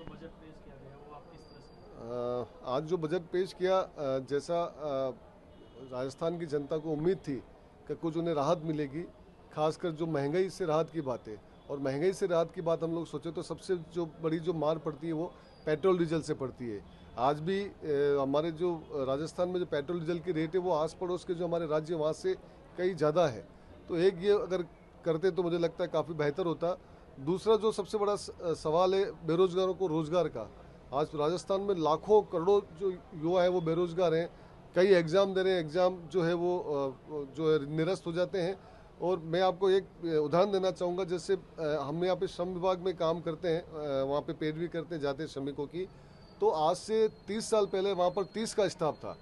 जो बजट पेश किया गया वो आप किस तरह से आज जो बजट पेश किया, जैसा राजस्थान की जनता को उम्मीद थी कि कुछ उन्हें राहत मिलेगी, खासकर जो महंगाई से राहत की बात है। और महंगाई से राहत की बात हम लोग सोचे तो सबसे जो बड़ी जो मार पड़ती है वो पेट्रोल डीजल से पड़ती है। आज भी हमारे जो राजस्थान में जो पेट्रोल डीजल की रेट है वो आस पड़ोस के जो हमारे राज्य वहाँ से कई ज़्यादा है। तो एक ये अगर करते तो मुझे लगता है काफ़ी बेहतर होता। दूसरा जो सबसे बड़ा सवाल है बेरोजगारों को रोज़गार का। आज राजस्थान में लाखों करोड़ों जो युवा है वो बेरोजगार हैं। कई एग्ज़ाम दे रहे हैं, एग्ज़ाम जो है वो जो है निरस्त हो जाते हैं। और मैं आपको एक उदाहरण देना चाहूँगा, जैसे हम यहाँ पे श्रम विभाग में काम करते हैं, वहाँ पे पैरवी करते जाते हैं श्रमिकों की। तो आज से 30 साल पहले वहाँ पर 30 का स्टाफ था,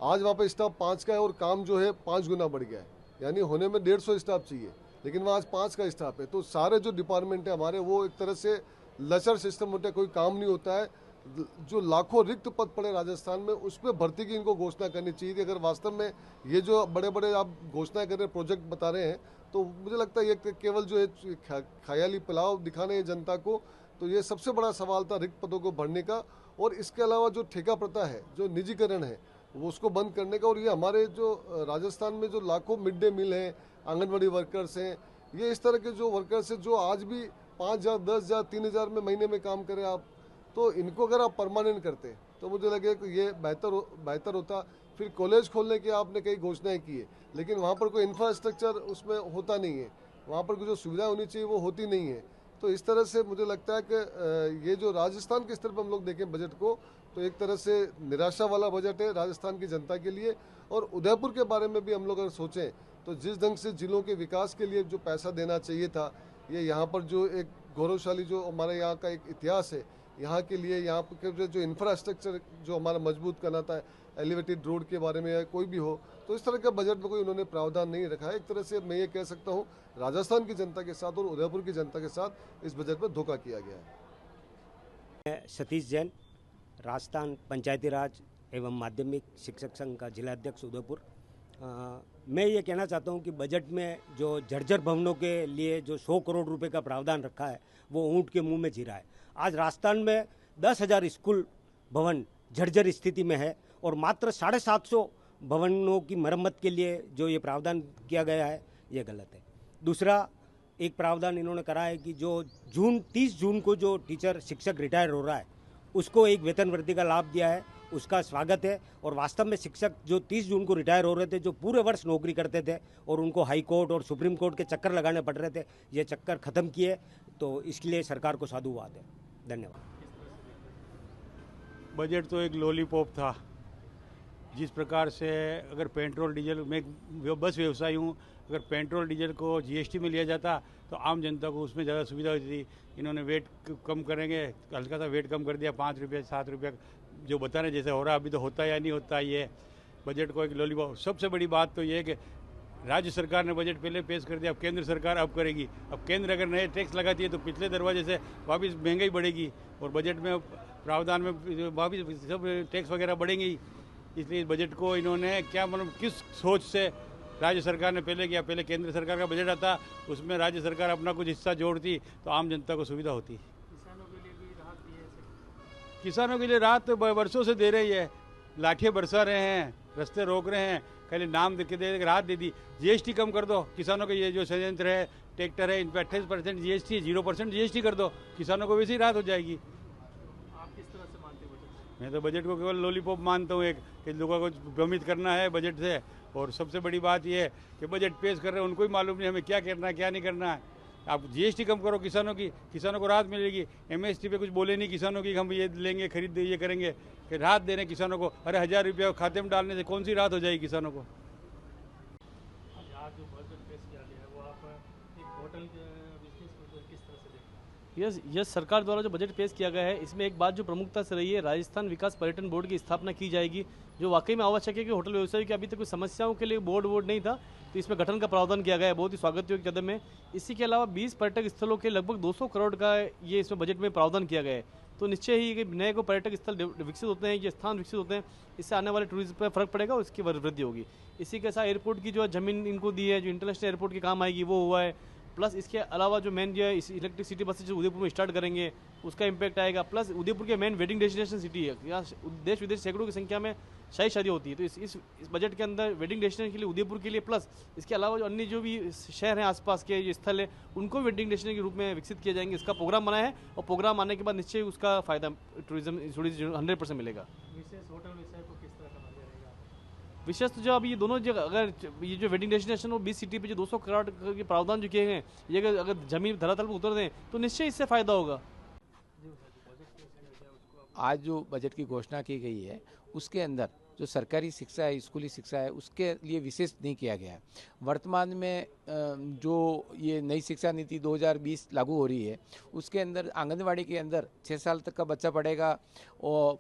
आज वहाँ पर स्टाफ 5 का है और काम जो है 5 गुना बढ़ गया है। यानी होने में 150 स्टाफ चाहिए, लेकिन वहाँ आज 5 का स्टाफ है। तो सारे जो डिपार्टमेंट है हमारे वो एक तरह से लचर सिस्टम होता है, कोई काम नहीं होता है। जो लाखों रिक्त पद पड़े राजस्थान में उस पर भर्ती की इनको घोषणा करनी चाहिए थी। अगर वास्तव में ये जो बड़े बड़े आप घोषणाएं कर रहे हैं, प्रोजेक्ट बता रहे हैं, तो मुझे लगता है ये केवल जो है ख्याली पुलाव दिखाने हैं जनता को। तो ये सबसे बड़ा सवाल था रिक्त पदों को भरने का। और इसके अलावा जो ठेका प्रथा है, जो निजीकरण है, वो उसको बंद करने का। और ये हमारे जो राजस्थान में जो लाखों मिड डे मील हैं, आंगनबाड़ी वर्कर्स हैं, ये इस तरह के जो वर्कर्स हैं जो आज भी 5,000, 10,000, 3,000 में महीने में काम करें आप, तो इनको अगर आप परमानेंट करते तो मुझे लगे कि ये बेहतर होता। फिर कॉलेज खोलने की आपने कई घोषणाएं की है, लेकिन वहाँ पर कोई इंफ्रास्ट्रक्चर उसमें होता नहीं है, वहाँ पर जो सुविधा होनी चाहिए वो होती नहीं है। तो इस तरह से मुझे लगता है कि ये जो राजस्थान के स्तर पर हम लोग देखें बजट को, तो एक तरह से निराशा वाला बजट है राजस्थान की जनता के लिए। और उदयपुर के बारे में भी हम लोग अगर सोचें तो जिस ढंग से जिलों के विकास के लिए जो पैसा देना चाहिए था, ये यहाँ पर जो एक गौरवशाली जो हमारे यहाँ का एक इतिहास है, यहाँ के लिए यहाँ पर जो इंफ्रास्ट्रक्चर जो हमारा मजबूत करना था, एलिवेटेड रोड के बारे में या कोई भी हो, तो इस तरह का बजट में कोई उन्होंने प्रावधान नहीं रखा है। एक तरह से मैं ये कह सकता हूँ राजस्थान की जनता के साथ और उदयपुर की जनता के साथ इस बजट में धोखा किया गया है। सतीश जैन, राजस्थान पंचायती राज एवं माध्यमिक शिक्षक संघ का जिला अध्यक्ष उदयपुर। मैं ये कहना चाहता हूँ कि बजट में जो जर्जर भवनों के लिए जो 100 करोड़ रुपए का प्रावधान रखा है वो ऊँट के मुंह में जीरा है। आज राजस्थान में 10,000 स्कूल भवन जर्जर स्थिति में है और मात्र 750 भवनों की मरम्मत के लिए जो ये प्रावधान किया गया है ये गलत है। दूसरा एक प्रावधान इन्होंने करा है कि जो 30 जून को जो टीचर शिक्षक रिटायर हो रहा है उसको एक वेतन वृद्धि का लाभ दिया है, उसका स्वागत है। और वास्तव में शिक्षक जो 30 जून को रिटायर हो रहे थे, जो पूरे वर्ष नौकरी करते थे और उनको हाई कोर्ट और सुप्रीम कोर्ट के चक्कर लगाने पड़ रहे थे, ये चक्कर खत्म किए, तो इसके लिए सरकार को साधुवाद है। धन्यवाद। बजट तो एक लॉलीपॉप था। जिस प्रकार से अगर पेट्रोल डीजल, मैं बस व्यवसायी हूँ, अगर पेट्रोल डीजल को जीएसटी में लिया जाता तो आम जनता को उसमें ज़्यादा सुविधा होती थी। इन्होंने वेट कम करेंगे, हल्का सा वेट कम कर दिया, 5 रुपये 7 रुपये जो बता रहे जैसे हो रहा, अभी तो होता है या नहीं होता। ये बजट को एक लॉलीपॉप। सबसे बड़ी बात तो ये है कि राज्य सरकार ने बजट पहले पेश कर दिया, अब केंद्र सरकार अब करेगी। अब केंद्र अगर नए टैक्स लगाती है तो पिछले दरवाजे से वापस महंगाई बढ़ेगी और बजट में प्रावधान में वापस सब टैक्स वगैरह बढ़ेंगे ही। इसलिए इस बजट को इन्होंने क्या मतलब किस सोच से राज्य सरकार ने पहले किया। पहले केंद्र सरकार का बजट आता, उसमें राज्य सरकार अपना कुछ हिस्सा जोड़ती तो आम जनता को सुविधा होती। किसानों के लिए भी राहत दी है? किसानों के लिए राहत वर्षों से दे रही है, लाठियाँ बरसा रहे हैं, रास्ते रोक रहे हैं, खाली नाम देख के दे राहत दे दी। जीएसटी कम कर दो किसानों के, ये जो संयंत्र है, ट्रैक्टर है, इन पर 28% जीएसटी, 0% जीएसटी कर दो, किसानों को वैसे ही राहत हो जाएगी। आप किस तरह से मानते बजट? मैं तो बजट को केवल लॉलीपॉप मानता हूँ, एक कि लोगों को भ्रमित करना है बजट से। और सबसे बड़ी बात यह है कि बजट पेश कर रहे हैं, उनको ही मालूम नहीं हमें क्या करना है क्या नहीं करना है। आप जीएसटी कम करो किसानों की, किसानों को राहत मिलेगी। एमएसपी पे कुछ बोले नहीं किसानों की, हम ये लेंगे खरीद ये करेंगे, कि राहत दे रहे हैं किसानों को। अरे 1,000 रुपये खाते में डालने से कौन सी राहत हो जाएगी किसानों को। आज जो बजट पेश किया गया है वो आप एक होटल के बिजनेस को किस तरह से देखते हैं? यस, सरकार द्वारा जो बजट पेश किया गया है इसमें एक बात जो प्रमुखता से रही है, राजस्थान विकास पर्यटन बोर्ड की स्थापना की जाएगी, जो वाकई में आवश्यक है कि होटल व्यवसाय की अभी तक कुछ समस्याओं के लिए बोर्ड नहीं था, तो इसमें गठन का प्रावधान किया गया है। बहुत ही स्वागत योग्य कदम है। इसी के अलावा 20 पर्यटक स्थलों के लगभग 200 करोड़ का ये इसमें बजट में प्रावधान किया गया है। तो निश्चय ही नए को पर्यटक स्थल विकसित होते हैं, ये स्थान विकसित होते हैं, इससे आने वाले टूरिज्म पर फर्क पड़ेगा, उसकी वृद्धि होगी। इसी के साथ एयरपोर्ट की जो जमीन इनको दी है, जो इंटरनेशनल एयरपोर्ट के काम आएगी वो हुआ है। प्लस इसके अलावा जो मेन जो है इस इलेक्ट्रिसिटी बसेज जो उदयपुर में स्टार्ट करेंगे उसका इम्पैक्ट आएगा। प्लस उदयपुर के मेन वेडिंग डेस्टिनेशन सिटी है, यहाँ देश विदेश सैकड़ों की संख्या में शाही शादी होती है, तो इस बजट के अंदर वेडिंग डेस्टिनेशन के लिए उदयपुर के लिए, प्लस इसके अलावा जो अन्य जो भी शहर हैं आसपास के जो स्थल है उनको वेडिंग डेस्टिनेशन के रूप में विकसित किए जाएंगे। इसका प्रोग्राम बना है और प्रोग्राम आने के बाद निश्चय उसका फायदा टूरिज्म 100% मिलेगा। विशेष होटल व्यवसाय को किस तरह का नजर रहेगा? विशेष तो जब ये दोनों जगह अगर ये जो वेडिंग डेस्टिनेशन और 20 सिटी पे जो 200 करोड़ के प्रावधान जो किए हैं ये अगर जमीन धरातल पर उतर दें तो निश्चय इससे फायदा होगा। आज जो बजट की घोषणा की गई है उसके अंदर जो सरकारी शिक्षा है, स्कूली शिक्षा है, उसके लिए विशेष नहीं किया गया है। वर्तमान में जो ये नई शिक्षा नीति 2020 लागू हो रही है उसके अंदर आंगनवाड़ी के अंदर 6 साल तक का बच्चा पढ़ेगा और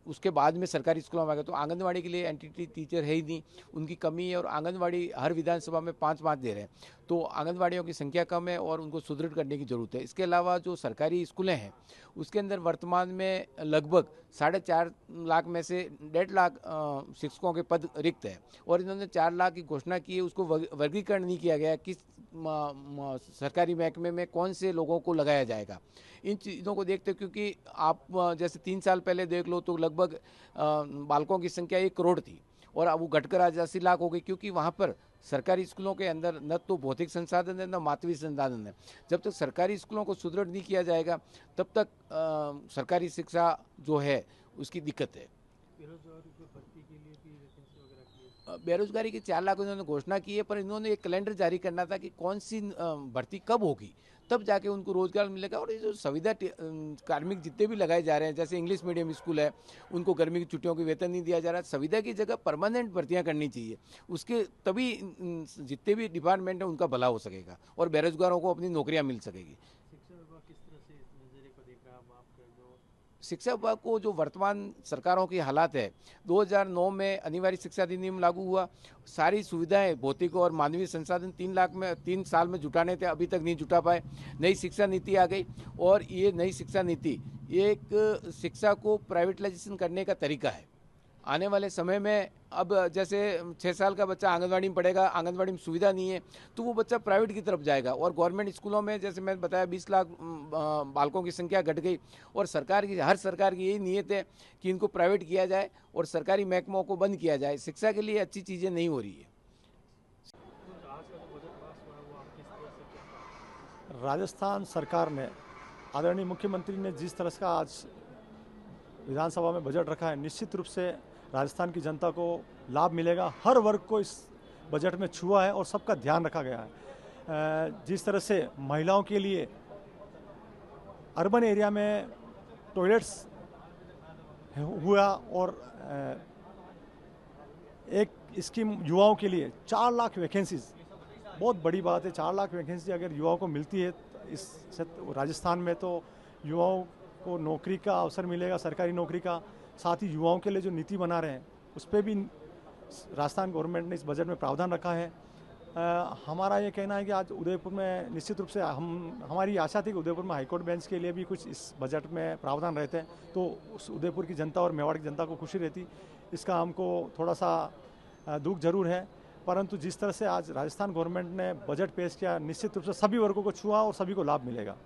उसके बाद में सरकारी स्कूलों में आएगा, तो आंगनवाड़ी के लिए एंटिटी टीचर है ही नहीं, उनकी कमी है। और आंगनवाड़ी हर विधानसभा में 5-5 दे रहे हैं, तो आंगनवाड़ियों की संख्या कम है और उनको सुदृढ़ करने की ज़रूरत है। इसके अलावा जो सरकारी स्कूलें हैं उसके अंदर वर्तमान में लगभग 4.5 लाख में से 1.5 लाख शिक्षकों के पद रिक्त है और इन्होंने 4 लाख की घोषणा की है। उसको वर्गीकरण नहीं किया गया किस सरकारी महकमे में कौन से लोगों को लगाया जाएगा। इन चीज़ों को देखते क्योंकि आप जैसे 3 साल पहले देख लो तो लगभग बालकों की संख्या 1 करोड़ थी और अब वो घटकर आज 80 लाख हो गई, क्योंकि वहाँ पर सरकारी स्कूलों के अंदर न तो भौतिक संसाधन है न मानवीय संसाधन है। जब तक सरकारी स्कूलों को सुदृढ़ नहीं किया जाएगा तब तक सरकारी शिक्षा जो है उसकी दिक्कत है। बेरोजगारी को भर्ती के लिए भी वैकेंसी वगैरह की है? बेरोजगारी के 4 लाख उन्होंने घोषणा की है, पर इन्होंने एक कैलेंडर जारी करना था कि कौन सी भर्ती कब होगी, तब जाके उनको रोजगार मिलेगा। और ये जो संविदा कार्मिक जितने भी लगाए जा रहे हैं, जैसे इंग्लिश मीडियम स्कूल है उनको गर्मी की छुट्टियों की वेतन नहीं दिया जा रहा, संविदा की जगह परमानेंट भर्तियां करनी चाहिए, उसके तभी जितने भी डिपार्टमेंट है उनका भला हो सकेगा और बेरोजगारों को अपनी नौकरियां मिल सकेगी। शिक्षा विभाग किस तरह से इस नजरिए को देख रहा है? आपका जो शिक्षा विभाग को जो वर्तमान सरकारों की हालात है, 2009 में अनिवार्य शिक्षा अधिनियम लागू हुआ, सारी सुविधाएं भौतिक और मानवीय संसाधन 3 साल में जुटाने थे, अभी तक नहीं जुटा पाए। नई शिक्षा नीति आ गई और ये नई शिक्षा नीति एक शिक्षा को प्राइवेटाइजेशन करने का तरीका है। आने वाले समय में अब जैसे 6 साल का बच्चा आंगनवाड़ी में पढ़ेगा, आंगनवाड़ी में सुविधा नहीं है तो वो बच्चा प्राइवेट की तरफ जाएगा और गवर्नमेंट स्कूलों में जैसे मैंने बताया 20 लाख बालकों की संख्या घट गई और हर सरकार की यही नीयत है कि इनको प्राइवेट किया जाए और सरकारी महकमों को बंद किया जाए। शिक्षा के लिए अच्छी चीज़ें नहीं हो रही है। आज का जो बजट पास हुआ है वो आप किस तरह से क्या? राजस्थान सरकार ने, आदरणीय मुख्यमंत्री ने जिस तरह का आज विधानसभा में बजट रखा है, निश्चित रूप से राजस्थान की जनता को लाभ मिलेगा। हर वर्ग को इस बजट में छुआ है और सबका ध्यान रखा गया है। जिस तरह से महिलाओं के लिए अर्बन एरिया में टॉयलेट्स हुआ और एक स्कीम युवाओं के लिए 4 लाख वैकेंसीज, बहुत बड़ी बात है। 4 लाख वैकेंसी अगर युवाओं को मिलती है इस राजस्थान में तो युवाओं को नौकरी का अवसर मिलेगा, सरकारी नौकरी का। साथ ही युवाओं के लिए जो नीति बना रहे हैं उस पर भी राजस्थान गवर्नमेंट ने इस बजट में प्रावधान रखा है। हमारा ये कहना है कि आज उदयपुर में निश्चित रूप से हमारी आशा थी कि उदयपुर में हाईकोर्ट बेंच के लिए भी कुछ इस बजट में प्रावधान रहते तो उस उदयपुर की जनता और मेवाड़ की जनता को खुशी रहती। इसका हमको थोड़ा सा दुख जरूर है, परंतु जिस तरह से आज राजस्थान गवर्नमेंट ने बजट पेश किया निश्चित रूप से सभी वर्गों को छुआ और सभी को लाभ मिलेगा।